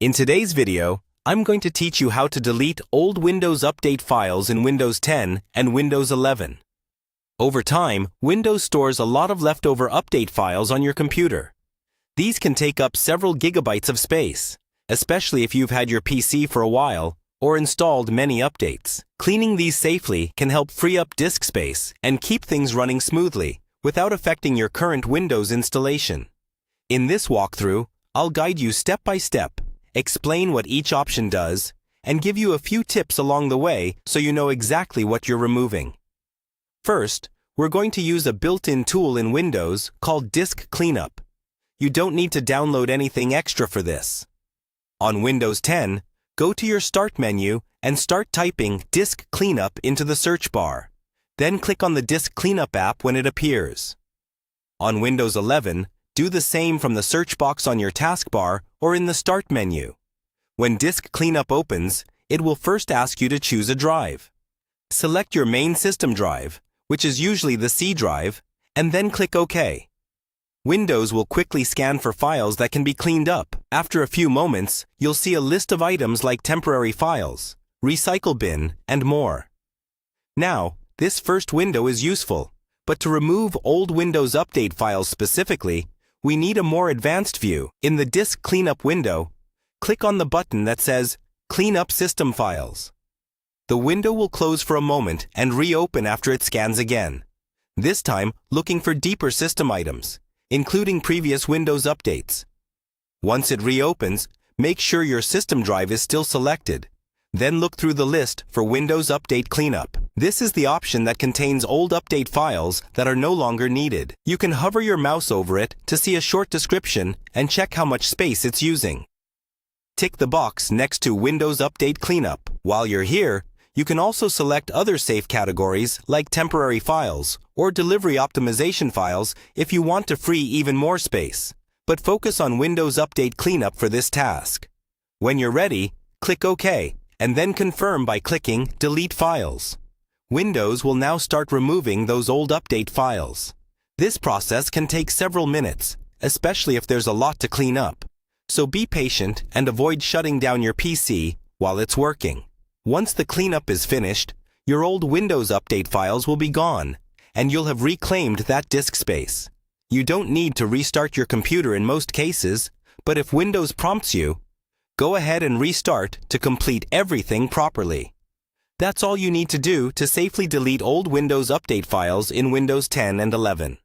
In today's video, I'm going to teach you how to delete old Windows Update files in Windows 10 and Windows 11. Over time, Windows stores a lot of leftover update files on your computer. These can take up several gigabytes of space, especially if you've had your PC for a while or installed many updates. Cleaning these safely can help free up disk space and keep things running smoothly without affecting your current Windows installation. In this walkthrough, I'll guide you step by step, explain what each option does, and give you a few tips along the way so you know exactly what you're removing. First, we're going to use a built-in tool in Windows called Disk Cleanup. You don't need to download anything extra for this. On Windows 10, go to your Start menu and start typing Disk Cleanup into the search bar. Then click on the Disk Cleanup app when it appears. On Windows 11, do the same from the search box on your taskbar or in the Start menu. When Disk Cleanup opens, it will first ask you to choose a drive. Select your main system drive, which is usually the C drive, and then click OK. Windows will quickly scan for files that can be cleaned up. After a few moments, you'll see a list of items like temporary files, recycle bin, and more. Now, this first window is useful, but to remove old Windows Update files specifically, we need a more advanced view. In the Disk Cleanup window, click on the button that says Clean Up System Files. The window will close for a moment and reopen after it scans again, this time looking for deeper system items, including previous Windows updates. Once it reopens, make sure your system drive is still selected. Then look through the list for Windows Update Cleanup. This is the option that contains old update files that are no longer needed. You can hover your mouse over it to see a short description and check how much space it's using. Tick the box next to Windows Update Cleanup. While you're here, you can also select other safe categories like temporary files or delivery optimization files if you want to free even more space. But focus on Windows Update Cleanup for this task. When you're ready, click OK. And then confirm by clicking Delete Files. Windows will now start removing those old update files. This process can take several minutes, especially if there's a lot to clean up. So be patient and avoid shutting down your PC while it's working. Once the cleanup is finished, your old Windows Update files will be gone, and you'll have reclaimed that disk space. You don't need to restart your computer in most cases, but if Windows prompts you, go ahead and restart to complete everything properly. That's all you need to do to safely delete old Windows Update files in Windows 10 and 11.